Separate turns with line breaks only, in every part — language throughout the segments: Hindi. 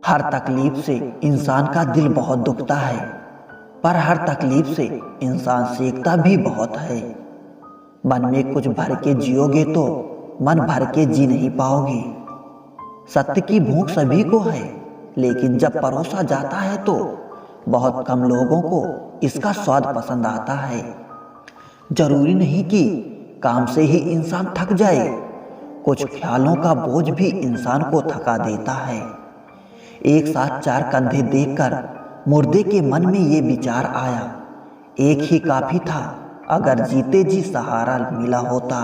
हर तकलीफ से इंसान का दिल बहुत दुखता है, पर हर तकलीफ से इंसान सीखता भी बहुत है। मन में कुछ भर के जियोगे तो मन भर के जी नहीं पाओगे। सत्य की भूख सभी को है, लेकिन जब परोसा जाता है तो बहुत कम लोगों को इसका स्वाद पसंद आता है। जरूरी नहीं कि काम से ही इंसान थक जाए, कुछ ख्यालों का बोझ भी इंसान को थका देता है। एक साथ चार कंधे देखकर मुर्दे के मन में ये विचार आया, एक ही काफी था अगर जीते जी सहारा मिला होता।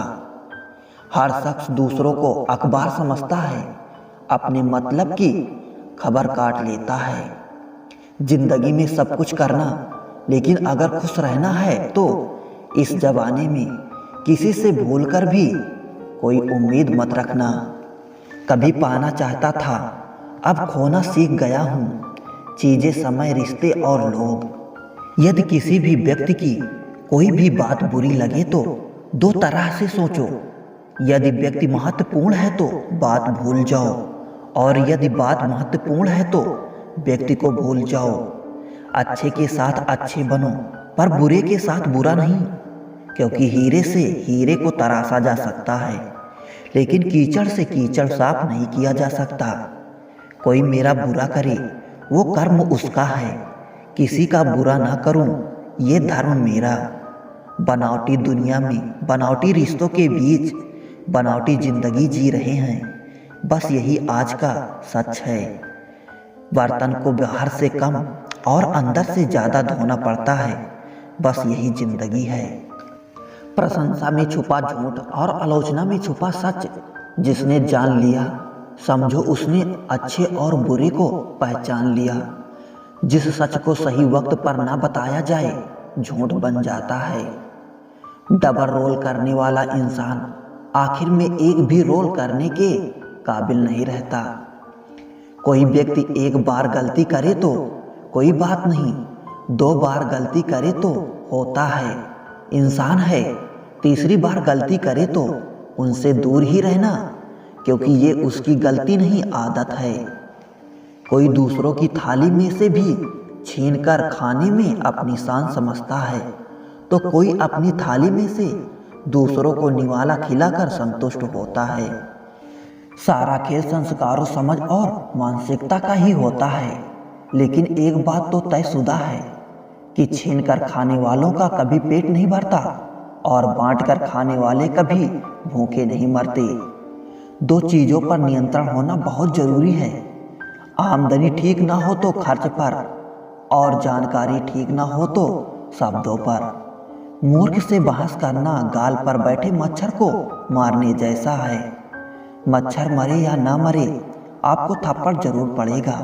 हर शख्स दूसरों को अखबार समझता है, अपने मतलब की खबर काट लेता है। जिंदगी में सब कुछ करना, लेकिन अगर खुश रहना है तो इस जमाने में किसी से भूलकर भी कोई उम्मीद मत रखना। कभी पाना चाहता था, अब खोना सीख गया हूँ। चीजें, समय, रिश्ते और लोग। यदि किसी भी व्यक्ति की कोई भी बात बुरी लगे तो दो तरह से सोचो। यदि व्यक्ति महत्वपूर्ण है तो बात भूल जाओ, और यदि बात महत्वपूर्ण है तो व्यक्ति को भूल जाओ। अच्छे के साथ अच्छे बनो, पर बुरे के साथ बुरा नहीं, क्योंकि हीरे से हीरे को तराशा जा सकता है, लेकिन कीचड़ से कीचड़ साफ नहीं किया जा सकता। कोई मेरा बुरा करे वो कर्म उसका है, किसी का बुरा ना करूं ये धर्म मेरा। बनावटी दुनिया में बनावटी रिश्तों के बीच बनावटी जिंदगी जी रहे हैं, बस यही आज का सच है। बर्तन को बाहर से कम और अंदर से ज्यादा धोना पड़ता है, बस यही जिंदगी है। प्रशंसा में छुपा झूठ और आलोचना में छुपा सच। जिसने जान लिया समझो उसने अच्छे और बुरे को पहचान लिया। जिस सच को सही वक्त पर ना बताया जाए झूठ बन जाता है। डबल रोल करने वाला इंसान आखिर में एक भी रोल करने के काबिल नहीं रहता। कोई व्यक्ति एक बार गलती करे तो कोई बात नहीं, दो बार गलती करे तो होता है, इंसान है। तीसरी बार गलती करे तो उनसे दूर ही रहना, क्योंकि ये उसकी गलती नहीं, आदत है। कोई दूसरों की थाली में से भी छीनकर खाने में अपनी शान समझता है, तो कोई अपनी थाली में से दूसरों को निवाला खिलाकर संतुष्ट होता है। सारा खेल संस्कारों, समझ और मानसिकता का ही होता है, लेकिन एक बात तो तयशुदा है कि छीनकर खाने वालों का कभी पेट नहीं भरता और बांटकर खाने वाले कभी भूखे नहीं मरते। दो चीजों पर नियंत्रण होना बहुत जरूरी है। आमदनी ठीक ना हो तो खर्च पर, और जानकारी ठीक ना हो तो शब्दों पर। मूर्ख से बहस करना गाल पर बैठे मच्छर को मारने जैसा है। मच्छर मरे या ना मरे आपको थप्पड़ जरूर पड़ेगा।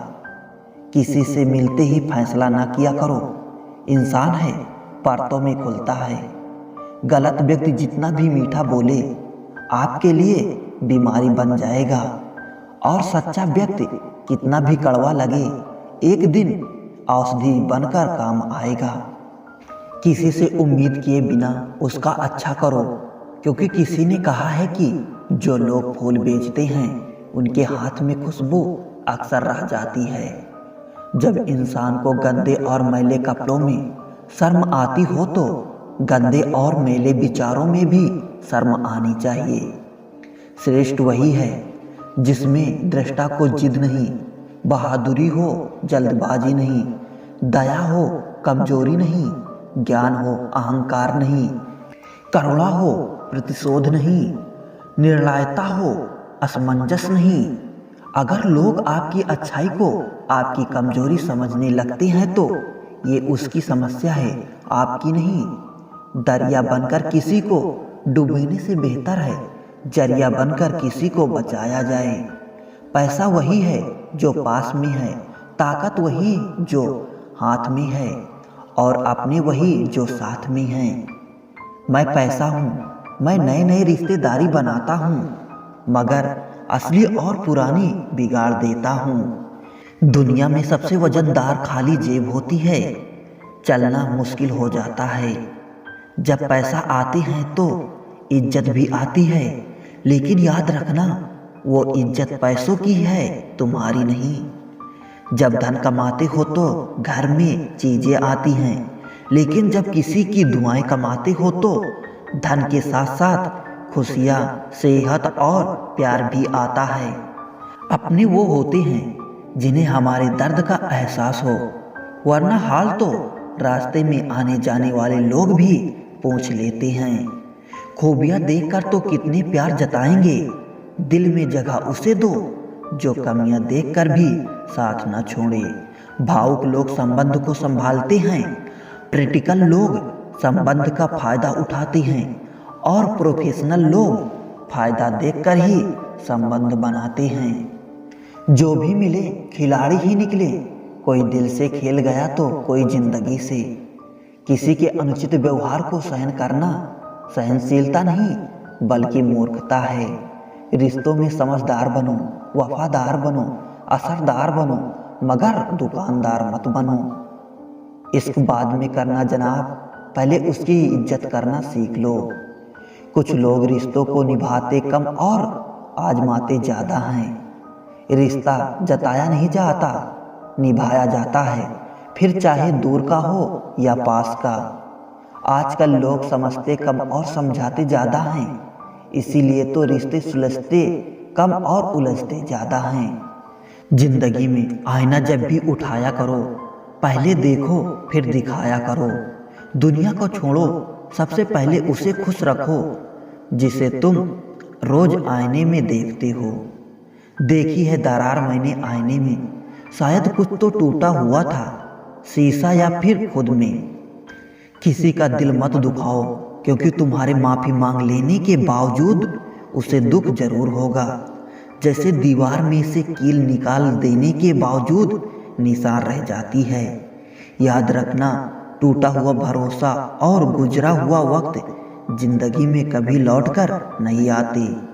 किसी से मिलते ही फैसला ना किया करो, इंसान है परतों में खुलता है। गलत व्यक्ति जितना भी मीठा बोले आपके लिए बीमारी बन जाएगा, और सच्चा व्यक्ति कितना भी कड़वा लगे एक दिन औषधि बनकर काम आएगा। किसी से उम्मीद किए बिना उसका अच्छा करो, क्योंकि किसी ने कहा है कि जो लोग फूल बेचते हैं उनके हाथ में खुशबू अक्सर रह जाती है। जब इंसान को गंदे और मैले कपड़ों में शर्म आती हो तो गंदे और मैले विचारों में भी शर्म आनी चाहिए। श्रेष्ठ वही है जिसमें दृष्टा को जिद नहीं, बहादुरी हो जल्दबाजी नहीं, दया हो कमजोरी नहीं, ज्ञान हो अहंकार नहीं, करुणा हो प्रतिशोध नहीं, निर्णयता हो असमंजस नहीं। अगर लोग आपकी अच्छाई को आपकी कमजोरी समझने लगते हैं तो ये उसकी समस्या है, आपकी नहीं। दरिया बनकर किसी को डूबने से बेहतर है जरिया बनकर किसी को बचाया जाए। पैसा वही है जो पास में है, ताकत वही जो हाथ में है, और अपने वही जो साथ में है। मैं पैसा हूँ, मैं नए नए रिश्तेदारी बनाता हूँ, मगर असली और पुरानी बिगाड़ देता हूँ। दुनिया में सबसे वजनदार खाली जेब होती है, चलना मुश्किल हो जाता है। जब पैसा आते हैं तो इज्जत भी आती है, लेकिन याद रखना वो इज्जत पैसों की है, तुम्हारी नहीं। जब धन कमाते हो तो घर में चीजें आती हैं, लेकिन जब किसी की दुआएं कमाते हो तो धन के साथ साथ खुशियाँ, सेहत और प्यार भी आता है। अपने वो होते हैं जिन्हें हमारे दर्द का एहसास हो, वरना हाल तो रास्ते में आने जाने वाले लोग भी पूछ लेते हैं। खूबियाँ देखकर तो कितने प्यार जताएंगे, दिल में जगह उसे दो जो कमियां देखकर भी साथ न छोड़े। भावुक लोग संबंध को संभालते हैं, प्रैक्टिकल लोग संबंध का फायदा उठाते हैं और प्रोफेशनल लोग फायदा देखकर ही संबंध बनाते हैं। जो भी मिले खिलाड़ी ही निकले, कोई दिल से खेल गया तो कोई जिंदगी से। किसी के अनुचित व्यवहार को सहन करना सहनशीलता नहीं बल्कि मूर्खता है। रिश्तों में समझदार बनो, वफादार बनो, असरदार बनो, मगर दुकानदार मत बनो। इश्क बाद में करना जनाब, पहले उसकी इज्जत करना सीख लो। कुछ लोग रिश्तों को निभाते कम और आजमाते ज़्यादा हैं। रिश्ता जताया नहीं जाता, निभाया जाता है, फिर चाहे दूर का हो या पास का। आजकल लोग समझते कम और समझाते ज़्यादा हैं, इसीलिए तो रिश्ते सुलझते कम और उलझते ज़्यादा हैं। जिंदगी में आईना जब भी उठाया करो, पहले देखो फिर दिखाया करो। दुनिया को छोड़ो, सबसे पहले उसे खुश रखो जिसे तुम रोज आईने में देखते हो। देखी है दरार मैंने आईने में, शायद कुछ तो टूटा हुआ था, शीशा या फिर खुद में। किसी का दिल मत दुखाओ, क्योंकि तुम्हारे माफ़ी मांग लेने के बावजूद उसे दुख जरूर होगा। जैसे दीवार में से कील निकाल देने के बावजूद निशान रह जाती है। याद रखना, टूटा हुआ भरोसा और गुजरा हुआ वक्त जिंदगी में कभी लौटकर नहीं आते।